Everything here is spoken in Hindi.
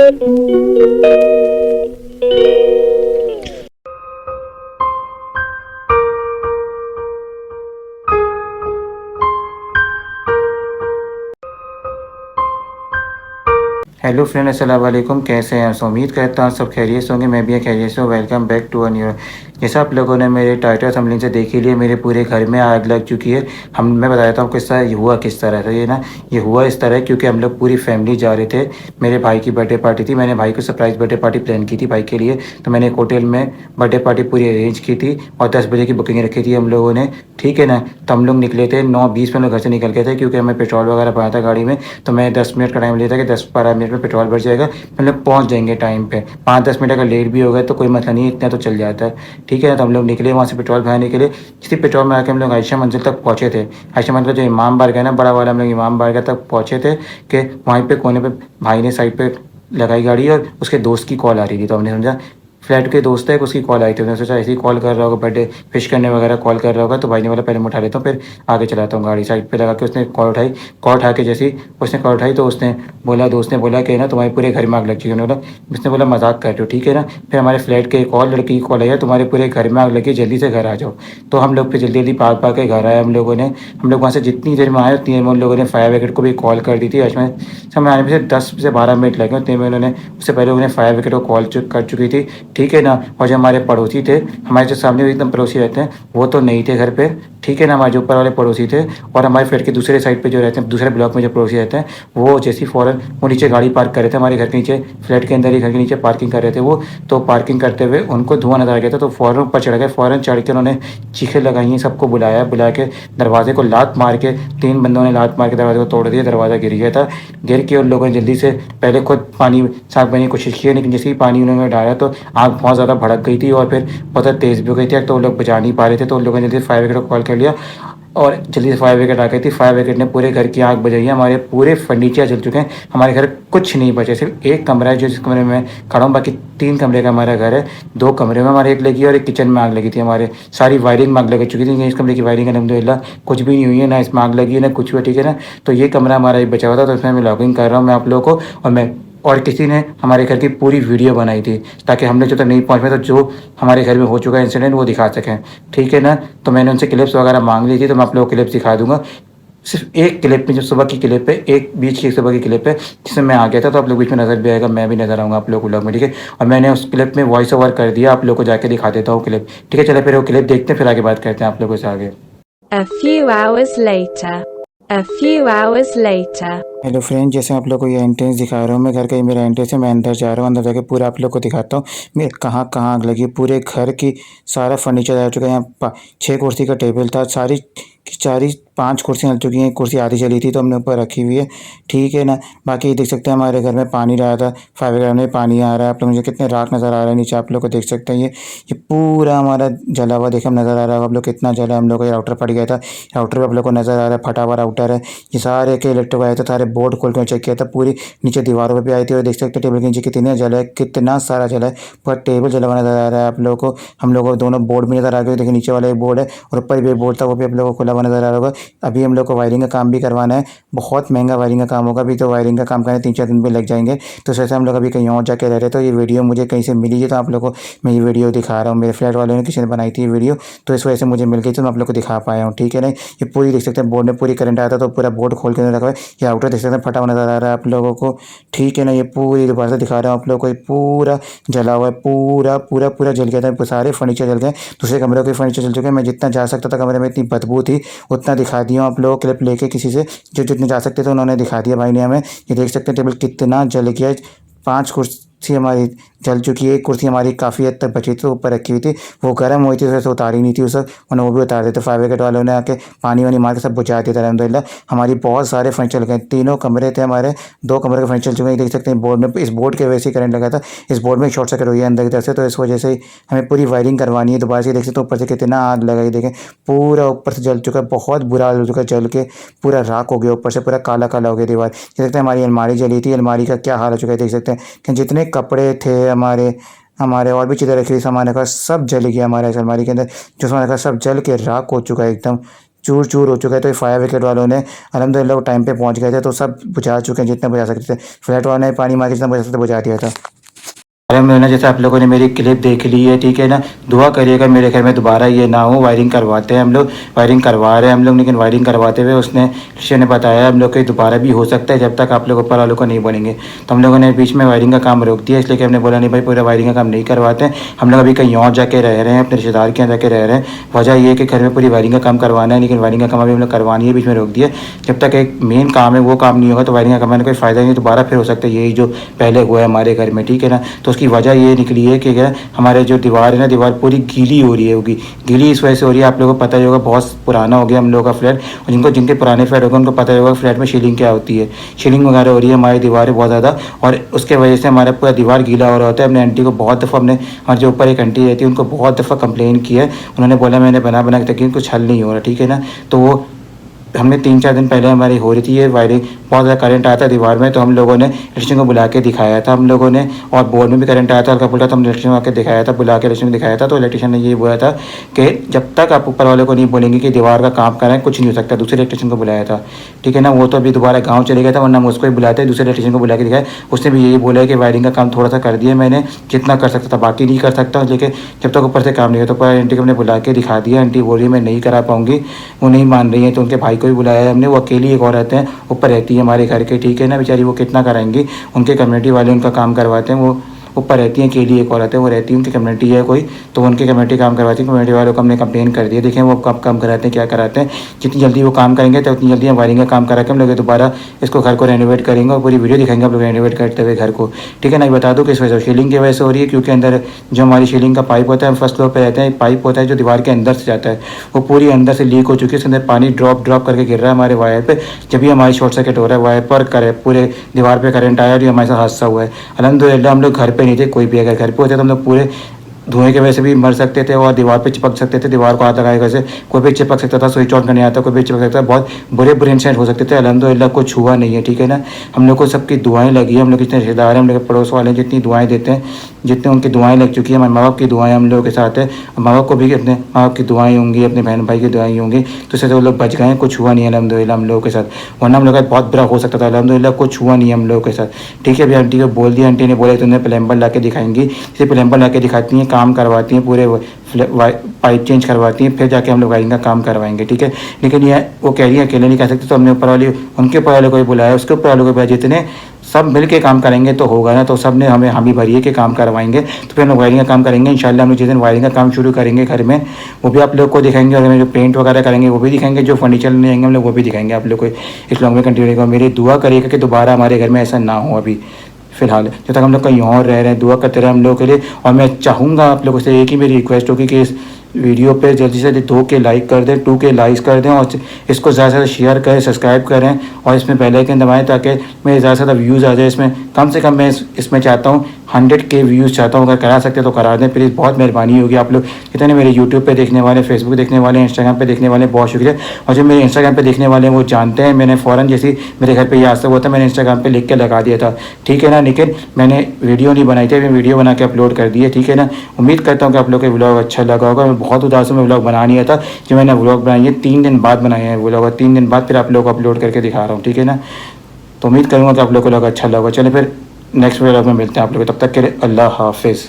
हेलो फ्रेंड, अस्सलाम वालेकुम। कैसे हैं? सो उम्मीद करता हूँ सब खैरियत से होंगे। मैं भी खैरियत से हूँ। Welcome back to a new. जैसा आप लोगों ने मेरे टाइटल थंबनेल से देख ही लिया, मेरे पूरे घर में आग लग चुकी है। मैं बताता हूँ किस्सा हुआ किस तरह था। ये हुआ इस तरह क्योंकि हम लोग पूरी फैमिली जा रहे थे। मेरे भाई की बर्थडे पार्टी थी। मैंने भाई को सरप्राइज़ बर्थडे पार्टी प्लान की थी भाई के लिए। तो मैंने एक होटल में बर्थडे पार्टी पूरी अरेंज की थी और 10 बजे की बुकिंग रखी थी हम लोगों ने। ठीक है ना। तो हम लोग निकले थे 9:20 में, हम लोग घर से निकल गए थे क्योंकि हमें पेट्रोल वगैरह भरना था गाड़ी में। तो मैं 10 मिनट का टाइम लिया था कि 10-12 मिनट में पेट्रोल भर जाएगा, हम लोग पहुँच जाएंगे टाइम पे। 5-10 मिनट अगर लेट भी हो गए तो कोई मसला नहीं है, इतना तो चल जाता है। ठीक है ना। तो हम लोग निकले वहाँ से पेट्रोल भराने के लिए। इसी पेट्रोल में आके हम लोग आयशा मंजिल तक पहुँचे थे। आयशा मंजिल जो इमाम बारगाह है ना, बड़ा वाला, हम लोग इमाम बारगाह तक पहुँचे थे कि वहीं पे कोने पे भाई ने साइड पे लगाई गाड़ी और उसके दोस्त की कॉल आ रही थी। तो हमने समझा फ्लैट के दोस्त है, उसकी कॉल आई थी। मैंने सोचा ऐसे ही कॉल कर रहा होगा, बर्थडे विश करने वगैरह कॉल कर रहा होगा। तो भाई ने बोला पहले मैं उठा लेता हूँ, फिर आगे चलाता हूँ गाड़ी। साइड पे लगा के उसने कॉल उठाई। कॉल उठा के जैसे ही उसने कॉल उठाई तो उसने बोला, दोस्त ने बोला कि ना तुम्हारे पूरे घर में आग लग चुकी है। उन्होंने बोला, उसने बोला मजाक कर रहे हो, ठीक है ना। फिर हमारे फ्लैट के एक और लड़की की कॉल आई है, तुम्हारे पूरे घर में आग लगी, जल्दी से घर आ जाओ। तो हम लोग फिर जल्दी जल्दी भाग के घर आए हम लोगों ने। हम लोग वहाँ से जितनी देर में आए उतनी देर में उन लोगों ने फायर ब्रिगेड को भी कॉल कर दी थी। उसमें समय आने में से 10 से 12 मिनट लगे, उतने में उन्होंने, उससे पहले उन्होंने फायर ब्रिगेड को कॉल कर चुकी थी। ठीक है ना। और जो हमारे पड़ोसी थे, हमारे जो सामने एकदम पड़ोसी रहते हैं, वो तो नहीं थे घर पे। ठीक है ना। हमारे जो ऊपर वाले पड़ोसी थे और हमारे फ्लैट के दूसरे साइड पे जो रहते हैं, दूसरे ब्लॉक में जो पड़ोसी रहते हैं, वो जैसी फ़ौरन वो नीचे गाड़ी पार्क कर रहे थे हमारे घर के नीचे, फ्लैट के अंदर ही घर के नीचे पार्किंग कर रहे थे वो। तो पार्किंग करते हुए उनको धुआं नजर आ गया था, तो फ़ौरन ऊपर चढ़ गए। फ़ौरन चढ़ के उन्होंने चीखें लगाई हैं, सबको बुलाया, बुला के दरवाजे को लात मार के, 3 बंदों ने लात मार के दरवाजे को तोड़ दिया। दरवाज़ा गिर गया था। गिर के उन लोगों ने जल्दी से पहले खुद पानी साफ करने की कोशिश की, लेकिन जैसे ही पानी उन्होंने डाला तो आग बहुत ज़्यादा भड़क गई थी और फिर बहुत ज़्यादा तेज़ भी हो गई थी। तो वो लोग बचा नहीं पा रहे थे, तो उन लोगों ने जल्दी फायर ब्रिगेड को कॉल कर लिया और जल्दी से फायर ब्रिगेड आ गई थी। फायर ब्रिगेड ने पूरे घर की आग बुझाई है। हमारे पूरे फर्नीचर जल चुके हैं। हमारे घर कुछ नहीं बचे, सिर्फ एक कमरा है जो, जिस कमरे में खड़ा हूँ। बाकी 3 कमरे का हमारा घर है। 2 कमरे में हमारे एक लगी और एक किचन में आग लगी थी। हमारे सारी वायरिंग में आग लग चुकी थी। इस कमरे की वायरिंग अल्हम्दुलिल्लाह कुछ भी नहीं हुई है, ना इसमें आग लगी है ना कुछ भी। ठीक है ना। तो ये कमरा हमारा ही बचा हुआ था, तो इसमें मैं लॉगिंग कर रहा हूँ मैं आप लोगों को। और किसी ने हमारे घर की पूरी वीडियो बनाई थी ताकि हम लोग जो तक नहीं पहुँच पाए तो जो हमारे घर में हो चुका है इंसिडेंट वो दिखा सकें। ठीक है ना। तो मैंने उनसे क्लिप्स वगैरह मांग ली थी, तो मैं आप लोगों को क्लिप्स दिखा दूंगा। सिर्फ एक क्लिप में, जो सुबह की क्लिप है, एक बीच की सुबह की क्लिप है जिसमें मैं आ गया था, तो आप लोग बीच में नज़र भी आएगा, मैं भी नज़र आऊँगा आप लोग को व्लॉग में। ठीक है। और मैंने उस क्लिप में वॉइस ओवर कर दिया, आप लोग को जाके दिखा देता हूँ क्लिप। ठीक है। चलो फिर वो क्लिप देखते हैं, फिर आगे बात करते हैं आप लोगों से आगे। A few hours later. A few hours later. Hello friend, जैसे आप लोग को ये एंट्रेंस दिखा रहा हूँ मैं, घर का ये मेरा एंट्रेंस है। मैं अंदर जा रहा हूँ, अंदर जाके पूरा आप लोग को दिखाता हूँ मैं कहाँ कहाँ आग लगी। पूरे घर की सारा फर्नीचर आ चुका है। यहाँ 6 कुर्सी का टेबल था, सारी की सारी 5 कुर्सियाँ जल चुकी हैं। एक कुर्सी आधी जली थी तो हमने ऊपर रखी हुई है। ठीक है ना। बाकी देख सकते हैं हमारे घर में पानी रहा था, फायर ब्रिगेड में पानी आ रहा है। आप लोग मुझे कितने राख नज़र आ रहा है नीचे, आप लोग को देख सकते हैं। ये पूरा हमारा जला हुआ देखा नज़र आ रहा है आप लोग, कितना जला। हम लोग का राउटर फट गया था, राउटर भी आप लोग को नज़र आ रहा है, फटा हुआ राउटर है। ये सारे के इलेक्ट्रिक आए थे, सारे बोर्ड खोल कर चेक किया था, पूरी नीचे दीवारों पे भी आई थी। और देख सकते हैं टेबल के नीचे कितने जला है, कितना सारा जला है। पूरा टेबल जला हुआ नजर आ रहा है आप लोगों को। हम लोगों को दोनों बोर्ड भी नजर आ गए। देखिए नीचे वाला एक बोर्ड है और ऊपर भी एक बोर्ड था, वो भी आप लोगों को खुला हुआ नजर आ रहा होगा। अभी हम लोग को वायरिंग का काम भी करवाना है, बहुत महंगा वायरिंग का काम होगा। अभी तो वायरिंग का काम करने 3-4 दिन भी लग जाएंगे। तो वैसे हम लोग अभी कहीं और जाके रह रहे, तो ये वीडियो मुझे कहीं से मिली है, तो आप लोग को मैं ये वीडियो दिखा रहा हूँ। मेरे फ्लैट वालों ने किसी ने बनाई थी ये वीडियो, तो इस वजह से मुझे मिल गई, तो मैं आप लोग को दिखा पाया हूँ। ठीक है ना। ये पूरी देख सकते हैं बोर्ड में पूरी करंट आया था, तो पूरा बोर्ड खोल के रखा है। ये आउटर देख सकते हैं फटा हुआ नजर आ रहा है आप लोगों को। ठीक है ना। ये पूरी दोबारा से दिखा रहा हूँ आप लोगों को, ये पूरा जला हुआ है, पूरा पूरा पूरा जल गया था। सारे फर्नीचर जल गए, दूसरे कमरे के फर्नीचर जल चुके हैं। मैं जितना जा सकता था कमरे में, इतनी बदबू थी, उतना दिखा दिया आप लोगों को। क्लिप लेके किसी से जो जितने जा सकते थे उन्होंने दिखा दिया भाई ने हमें। ये देख सकते हैं टेबल कितना जल गया है। 5 कुर्सी हमारी जल चुकी है। एक कुर्सी हमारी काफ़ी हद तक बची थी, ऊपर रखी हुई थी, वो गर्म हुई थी, उससे उतारी नहीं थी उसे, उन्होंने वो भी उतार देते। फायर ब्रिगेड वालों ने आके पानी वानी मार के सब बुझा दिया था अलहमदिल्ला। हमारी बहुत सारे फर्नीचर गए, 3 कमरे थे हमारे, 2 कमरे के फर्नीचर चुके हैं। देख सकते हैं बोर्ड में, इस बोर्ड के वजह से करंट लगा था, इस बोर्ड में शॉर्ट सर्किट हुई है अंदर की तरफ से, तो इस वजह से हमें पूरी वायरिंग करवानी है दोबारा से। देख सकते हैं ऊपर से कितना आग लगाई, देखें पूरा ऊपर से जल चुका है, बहुत बुरा हाल हो चुका है, जल के पूरा राख हो गया, ऊपर से पूरा काला काला हो गया दीवार। देख सकते हैं हमारी अलमारी जली थी, अलमारी का क्या हाल हो चुका है। देख सकते हैं कि जितने कपड़े थे हमारे हमारे और भी चीज़ें रखी हुई सामान का सब जल गया हमारे इस अलमारी के अंदर। जो सामान का सब जल के राख हो चुका है एकदम। चूर चूर हो चुका है। तो फायर ब्रिगेड वालों ने अल्हम्दुलिल्लाह वो टाइम पे पहुंच गए थे, तो सब बुझा चुके हैं, जितना बुझा सकते थे। फ्लैट वालों ने पानी मार के जितना बुझा सकते बुझा दिया था। अलहमदुलिल्लाह जैसे आप लोगों ने मेरी क्लिप देख ली है, ठीक है ना। दुआ करिएगा मेरे घर में दोबारा ये ना हो। वायरिंग करवाते हैं हम लोग, वायरिंग करवा रहे हैं हम लोग, लेकिन वायरिंग करवाते हुए उसने इलेक्ट्रीशियन ने बताया हम लोग कि दोबारा भी हो सकता है, जब तक आप लोग ऊपर वालों को नहीं बोलेंगे। तो हम लोगों ने बीच में वायरिंग का काम रोक दिया, इसलिए कि हमने बोला नहीं भाई पूरा वायरिंग का काम नहीं करवाते हैं। हम लोग अभी कहीं और जाके रह रहे हैं, अपने रिश्तेदार के यहाँ जाके रह रहे हैं। वजह ये है कि घर में पूरी वायरिंग का काम करवाना है, लेकिन वायरिंग का काम अभी हम लोग करवानी है, बीच में रोक दिया। जब तक एक मेन काम है वो काम नहीं होगा तो वायरिंग का करवाने का कोई फ़ायदा नहीं। दोबारा फिर हो सकता है यही जो पहले हुआ है हमारे घर में, ठीक है ना। तो उसकी वजह ये निकली है कि क्या हमारे जो दीवार है ना, दीवार पूरी गीली हो रही है होगी। गीली इस वजह से हो रही है, आप लोगों को पता ही होगा बहुत पुराना हो गया हम लोगों का फ्लैट। और जिनके पुराने फ्लैट होगा उनको पता ही होगा फ्लैट में सीलिंग क्या होती है। सीलिंग वगैरह हो रही है हमारी दीवारें बहुत ज़्यादा, और उसके वजह से हमारा पूरा दीवार गीला हो रहा होता है। अपने आंटी को बहुत दफ़ा हमने, हमारे जो ऊपर एक आंटी रहती है उनको बहुत दफ़ा कंप्लेन किया है। उन्होंने बोला मैंने बना बना के तक कुछ हल नहीं हो रहा, ठीक है ना। तो वो हमने 3-4 दिन पहले हमारी हो रही थी ये वायरिंग, बहुत ज़्यादा करंट आया था दीवार में। तो हम लोगों ने इलेक्ट्रीशियन को बुला के दिखाया था हम लोगों ने, और बोर्ड में भी करंट आया था हल्का फुल्का। तो हमने इलेक्ट्रीशियन को आके दिखाया था, बुला के इलेक्ट्रीशियन को दिखाया था। तो इलेक्ट्रीशियन ने ये बोला था कि जब तक आप ऊपर वाले को नहीं बोलेंगे कि दीवार का काम करें कुछ नहीं हो सकता। दूसरे इलेक्ट्रीशियन को बुलाया था, ठीक है ना। वो तो अभी दोबारा गाँव चले गया था, वरना हम उसको ही बुलाते, दूसरे इलेक्ट्रीशियन को बुला के दिखाया। उसने भी यही बोला है कि वायरिंग का काम थोड़ा सा कर दिया मैंने, जितना कर सकता था, बाकी नहीं कर सकता। लेकिन जब तक ऊपर से काम नहीं हो तो पर आंटी को हमने बुला के दिखा दिया। आंटी बोल रही मैं नहीं करा पाऊँगी, वो नहीं मान रही है। तो उनके भाई को भी बुलाया है हमने, वो अकेली एक और रहते हैं, ऊपर रहती है हमारे घर के, ठीक है ना। बेचारी वो कितना कराएंगी, उनके कम्युनिटी वाले उनका काम करवाते हैं। वो ऊपर रहती हैं, अकेली एक और रहते हैं, वो रहती है उनकी कम्युनिटी है कोई, तो उनकी कम्युनिटी काम करवाती है। कम्युनिटी वालों को हमने कंप्लेन कर दिया, देखें वो कब काम कराते हैं क्या कराते हैं। जितनी जल्दी वो काम करेंगे तो उतनी जल्दी हम वायरिंग का काम करा के हम लोग दोबारा इसको घर को रेनोवेट करेंगे, और पूरी वीडियो दिखाएंगे आप लोग रेनोवेट करते हुए घर को, ठीक है ना। बता दूँ किस वजह से, सीलिंग की वजह से हो रही है, क्योंकि अंदर जो हमारी सीलिंग का पाइप होता है, हम फर्स्ट फ्लोर पर रहते हैं, पाइप होता है जो दीवार के अंदर से जाता है, वो पूरी अंदर से लीक हो चुकी है। उसके अंदर पानी ड्रॉप ड्रॉप करके गिर रहा है हमारे वायर पे। जब भी हमारी शॉर्ट सर्किट हो रहा है वायर पर करे पूरे दीवार पे करंट आया और ये हमारे साथ हादसा हुआ है। अल्हम्दुलिल्लाह हम लोग घर पे नहीं थे, कोई भी अगर घर पे होते तो हम लोग पूरे धुएं की वजह से भी मर सकते थे और दीवार पे चिपक सकते थे। दीवार को हाथ लगाए वैसे कोई भी चिपक सकता था, स्विच ऑन करने आता कोई भी चिपक सकता था, बहुत बुरे बुरे इंसिडेंट हो सकते थे। अल्हम्दुलिल्लाह कुछ हुआ नहीं है, ठीक है ना। हम लोग को सबकी दुआएं लगी है, हम लोग जितने रिश्तेदार हैं, हम लोग पड़ोस वाले जितनी दुआएं देते हैं, जितने उनकी दुआएं लग चुकी है। हमारे माँ बाप की दुआएं हम लोगों के साथ है, माँ बाप को भी अपने माँ बाप की दुआएं होंगी, अपने बहन भाई की दुआएं होंगी, तो इससे वो लोग बच गए हैं, कुछ हुआ नहीं है अल्हम्दुलिल्लाह हम लोगों के साथ। वरना हम लोग का बहुत बुरा हो सकता था। अल्हम्दुलिल्लाह कुछ हुआ नहीं है हम लोगों के साथ, ठीक है। अभी आंटी को बोल दिया, आंटी ने बोला तुमने प्लम्बर ला के दिखाएंगी, इसे प्लम्बर ला के दिखाती हैं, काम करवाती हैं, पूरे पाइप चेंज करवाती हैं, फिर जाके हम लोग वायरिंग का काम करवाएंगे, ठीक है। लेकिन ये वो कह रही है अकेले नहीं कर सकते, तो हमने ऊपर वाले उनके ऊपर वाले को भी बुलाया, उसके ऊपर वाले को बुलाया, जितने सब मिल के काम करेंगे तो होगा ना। तो सब ने हमें हामी भरी है कि काम करवाएंगे, तो फिर हम लोग वायरिंग का काम करेंगे इंशाल्लाह। हम लोग जिस दिन वायरिंग का काम शुरू करेंगे घर में, वो भी आप लोग को दिखाएंगे, और हमें जो पेंट वगैरह करेंगे वो भी दिखाएंगे, जो फर्नीचर लेने आएंगे हम लोग वो भी दिखाएंगे आप लोग को। इस लॉन्ग में कंटिन्यू रहेगा। मेरी दुआ करिएगा कि दोबारा हमारे घर में ऐसा ना हो अभी फ़िलहाल, जब तक हम लोग कहीं और रह रहे हैं। दुआ करते रहे हम लोगों के लिए। और मैं चाहूँगा आप लोगों से एक ही मेरी रिक्वेस्ट होगी कि इस वीडियो पे जल्दी से 2K लाइक कर दें, 2K लाइक्स कर दें, और इसको ज़्यादा से ज़्यादा शेयर करें, सब्सक्राइब करें, और इसमें बेल आइकन दबाएं ताकि मेरे ज़्यादा से ज़्यादा व्यूज़ आ जाए। इसमें कम से कम मैं इसमें चाहता हूँ 100K व्यूज़ चाहता हूँ। अगर करा सकते तो करा दें प्लीज़, बहुत मेहरबानी होगी। आप लोग जितने मेरे यूट्यूब पे देखने वाले, फेसबुक देखने वाले, इंस्टाग्राम पे देखने वाले, बहुत शुक्रिया। और जो मेरे इंस्टाग्राम पे देखने वाले हैं वो जानते हैं, मैंने फ़ौरन जैसे मेरे घर पे ये हादसा हुआ था मैंने इंस्टाग्राम पे लिख के लगा दिया था, ठीक है ना। लेकिन मैंने वीडियो नहीं बनाई थी, मैं वीडियो बना के अपलोड कर दी है, ठीक है ना। उम्मीद करता हूँ कि आप लोग को व्लॉग अच्छा लगा होगा। मैं बहुत उदास हूँ, मैं व्लॉग बना नहीं था, जो मैंने व्लॉग बनाई है 3 दिन बाद बनाए हैं व्लॉग, और 3 दिन बाद फिर आप लोग को अपलोड करके दिखा रहा हूँ, ठीक है ना। तो उम्मीद करूँगा कि आप लोग को अच्छा लगा। चले फिर नेक्स्ट व्लॉग में मिलते हैं आप लोग, तब तक के लिए अल्लाह हाफिज़।